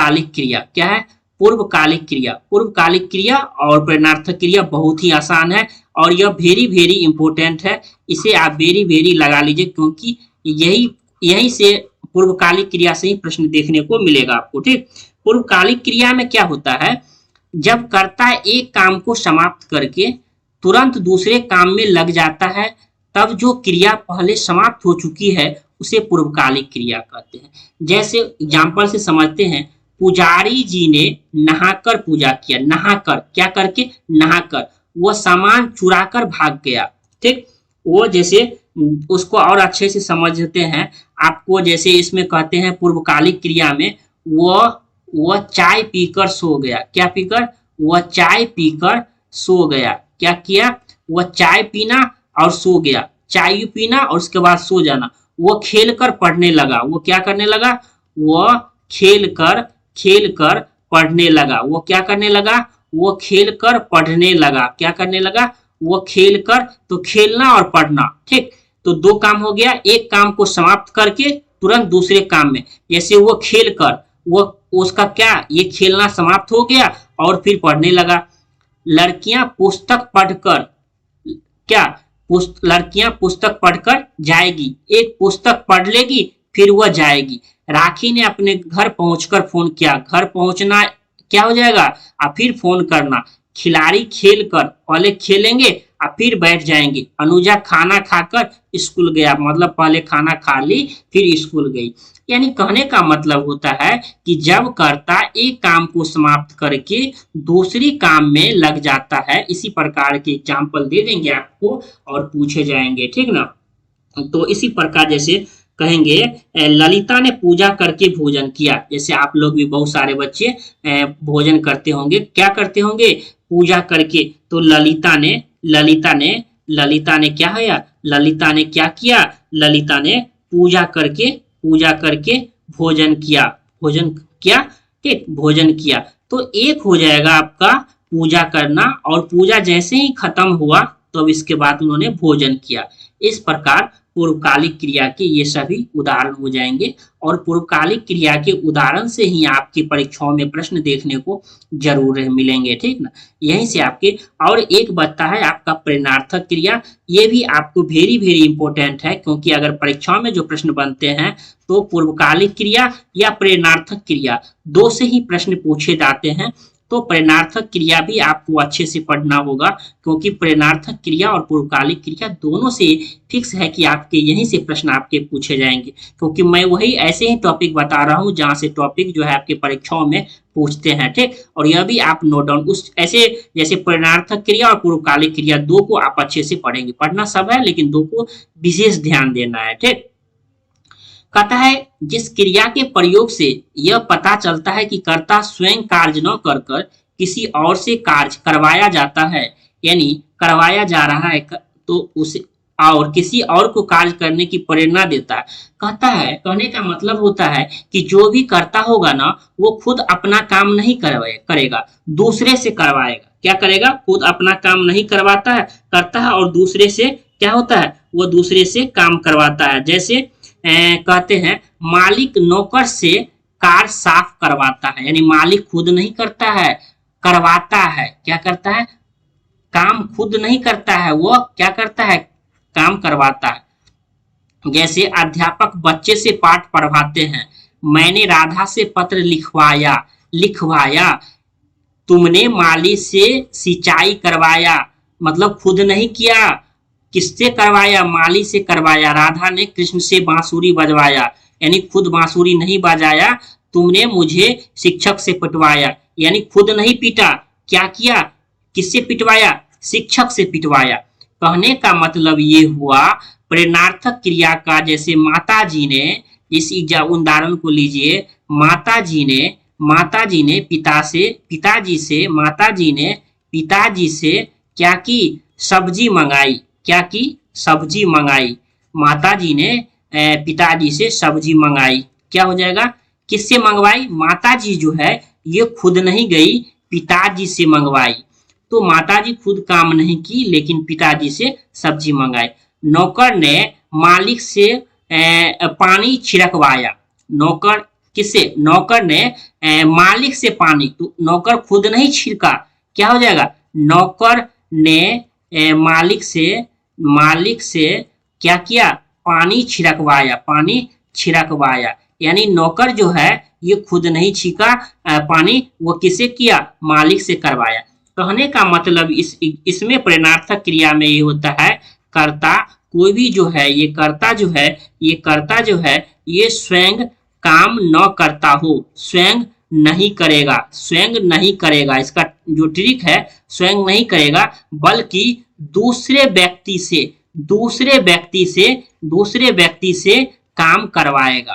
पूर्वकालिक क्रिया। क्या है? पूर्वकालिक क्रिया। पूर्वकालिक क्रिया और प्रेरणार्थक क्रिया बहुत ही आसान है और यह वेरी वेरी इंपॉर्टेंट है। इसे आप वेरी वेरी लगा लीजिए क्योंकि यही यहीं से पूर्वकालिक क्रिया से ही प्रश्न देखने को मिलेगा आपको। ठीक, पूर्वकालिक क्रिया में क्या होता है, जब कर्ता एक काम को समाप्त करके तुरंत दूसरे काम में लग जाता है तब जो क्रिया पहले समाप्त हो चुकी है उसे पूर्वकालिक क्रिया कहते हैं। जैसे एग्जाम्पल से समझते हैं, पुजारी जी ने नहाकर पूजा किया। नहाकर, क्या करके? नहाकर। वह सामान चुराकर भाग गया। ठीक, वो जैसे उसको और अच्छे से समझते हैं आपको, जैसे इसमें कहते हैं पूर्वकालिक क्रिया में वह चाय पीकर सो गया। क्या पीकर? वह चाय पीकर सो गया। क्या किया? वह चाय पीना और सो गया। चाय पीना और उसके बाद सो जाना। वो खेल कर पढ़ने लगा। वो क्या करने लगा? वह खेल कर पढ़ने लगा। वो क्या करने लगा? वो खेल कर पढ़ने लगा। क्या करने लगा? वो खेल कर, तो खेलना और पढ़ना। ठीक, तो दो काम हो गया। एक काम को समाप्त करके तुरंत दूसरे काम में, जैसे वो खेल कर, वो उसका क्या, ये खेलना समाप्त हो गया और फिर पढ़ने लगा। लड़कियां पुस्तक पढ़कर, क्या लड़कियां पुस्तक पढ़कर जाएगी। एक पुस्तक पढ़ लेगी फिर वह जाएगी। राखी ने अपने घर पहुंचकर फोन किया। घर पहुंचना क्या हो जाएगा? और फिर फोन करना। खिलाड़ी खेल कर, पहले खेलेंगे और फिर बैठ जाएंगे। अनुजा खाना खाकर स्कूल गया, मतलब पहले खाना खा ली फिर स्कूल गई। यानी कहने का मतलब होता है कि जब कर्ता एक काम को समाप्त करके दूसरी काम में लग जाता है। इसी प्रकार के एग्जाम्पल दे देंगे आपको और पूछे जाएंगे। ठीक ना, तो इसी प्रकार जैसे कहेंगे ललिता ने पूजा करके भोजन किया। जैसे आप लोग भी बहुत सारे बच्चे भोजन करते होंगे। क्या करते होंगे? पूजा करके। तो ललिता ने क्या है यार? ललिता ने क्या किया? ललिता ने पूजा करके भोजन किया। भोजन किया, ठीक, भोजन किया। तो एक हो जाएगा आपका पूजा करना, और पूजा जैसे ही खत्म हुआ तो इसके बाद उन्होंने भोजन किया। इस प्रकार पूर्वकालिक क्रिया के ये सभी उदाहरण हो जाएंगे और पूर्वकालिक क्रिया के उदाहरण से ही आपकी परीक्षाओं में प्रश्न देखने को जरूर मिलेंगे। ठीक ना, यहीं से आपके। और एक बचता है आपका प्रेरणार्थक क्रिया। ये भी आपको वेरी वेरी इंपॉर्टेंट है क्योंकि अगर परीक्षाओं में जो प्रश्न बनते हैं तो पूर्वकालिक क्रिया या प्रेरणार्थक क्रिया दो से ही प्रश्न पूछे जाते हैं। तो प्रेरणार्थक क्रिया भी आपको अच्छे से पढ़ना होगा क्योंकि प्रेरणार्थक क्रिया और पूर्वकालिक क्रिया दोनों से फिक्स है कि आपके यहीं से प्रश्न आपके पूछे जाएंगे, क्योंकि मैं वही ऐसे ही टॉपिक बता रहा हूं जहां से टॉपिक जो है आपके परीक्षाओं में पूछते हैं। ठीक, और यह भी आप नोट डाउन उस ऐसे जैसे प्रेरणार्थक क्रिया और पूर्वकालिक क्रिया दो को आप अच्छे से पढ़ेंगे। पढ़ना सब है लेकिन दो को विशेष ध्यान देना है। ठीक, कहता है जिस क्रिया के प्रयोग से यह पता चलता है कि कर्ता स्वयं कार्य न कर कर किसी और से कार्य करवाया जाता है, यानी करवाया जा रहा है तो उसे और किसी और को कार्य करने की प्रेरणा देता है। कहता है, कहने का मतलब होता है कि जो भी करता होगा ना वो खुद अपना काम नहीं करेगा, दूसरे से करवाएगा। क्या करेगा? खुद अपना काम नहीं करवाता है, करता है और दूसरे से क्या होता है? वो दूसरे से काम करवाता है। जैसे कहते हैं मालिक नौकर से कार साफ करवाता है, यानी मालिक खुद नहीं करता है, करवाता है। क्या करता है? काम खुद नहीं करता है, वो क्या करता है? काम करवाता है। जैसे अध्यापक बच्चे से पाठ पढ़वाते हैं। मैंने राधा से पत्र लिखवाया। तुमने माली से सिंचाई करवाया, मतलब खुद नहीं किया, किससे करवाया? माली से करवाया। राधा ने कृष्ण से बांसुरी बजवाया, यानी खुद बांसुरी नहीं बजाया। तुमने मुझे शिक्षक से पिटवाया, यानी खुद नहीं पीटा, क्या किया? किससे पिटवाया? शिक्षक से पिटवाया। कहने का मतलब ये हुआ प्रेरणार्थक क्रिया का, जैसे माता जी ने, इस उदाहरण को लीजिए, माताजी ने पिताजी से क्या की? सब्जी मंगाई। क्या की? सब्जी मंगाई। माताजी ने पिताजी से सब्जी मंगाई। क्या हो जाएगा? किससे मंगवाई? माताजी जो है ये खुद नहीं गई, पिताजी से मंगवाई। तो माताजी खुद काम नहीं की लेकिन पिताजी से सब्जी मंगाई। नौकर ने मालिक से पानी छिड़कवाया। नौकर किससे, नौकर ने मालिक से पानी, तो नौकर खुद नहीं छिड़का, क्या हो जाएगा, नौकर ने मालिक से क्या किया, पानी छिड़कवाया, पानी छिड़कवाया। यानी नौकर जो है ये खुद नहीं छीका पानी, वो किसे किया, मालिक से करवाया। कहने का मतलब इसमें प्रेरणार्थक क्रिया में ये होता है, कर्ता कोई भी जो है, ये कर्ता जो है ये स्वयं काम न करता हो, स्वयं नहीं करेगा, इसका जो ट्रिक है स्वयं नहीं करेगा, बल्कि दूसरे व्यक्ति से काम करवाएगा,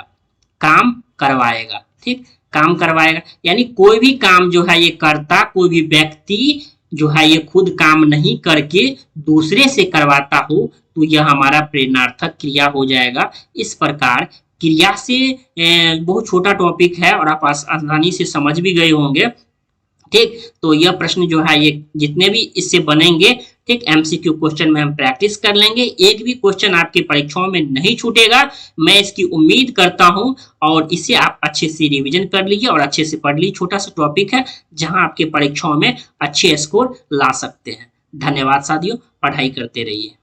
ठीक, काम करवाएगा। यानी कोई भी काम जो है ये कर्ता, कोई भी व्यक्ति जो है ये खुद काम नहीं करके दूसरे से करवाता हो, तो यह हमारा प्रेरणार्थक क्रिया हो जाएगा। इस प्रकार क्रिया से बहुत छोटा टॉपिक है और आप आसानी से समझ भी गए होंगे, ठीक। तो यह प्रश्न जो है ये जितने भी इससे बनेंगे, ठीक, एमसीक्यू क्वेश्चन में हम प्रैक्टिस कर लेंगे, एक भी क्वेश्चन आपकी परीक्षाओं में नहीं छूटेगा, मैं इसकी उम्मीद करता हूं। और इसे आप अच्छे से रिवीजन कर लीजिए और अच्छे से पढ़ लीजिए, छोटा सा टॉपिक है जहां आपके परीक्षाओं में अच्छे स्कोर ला सकते हैं। धन्यवाद साथियों, पढ़ाई करते रहिए।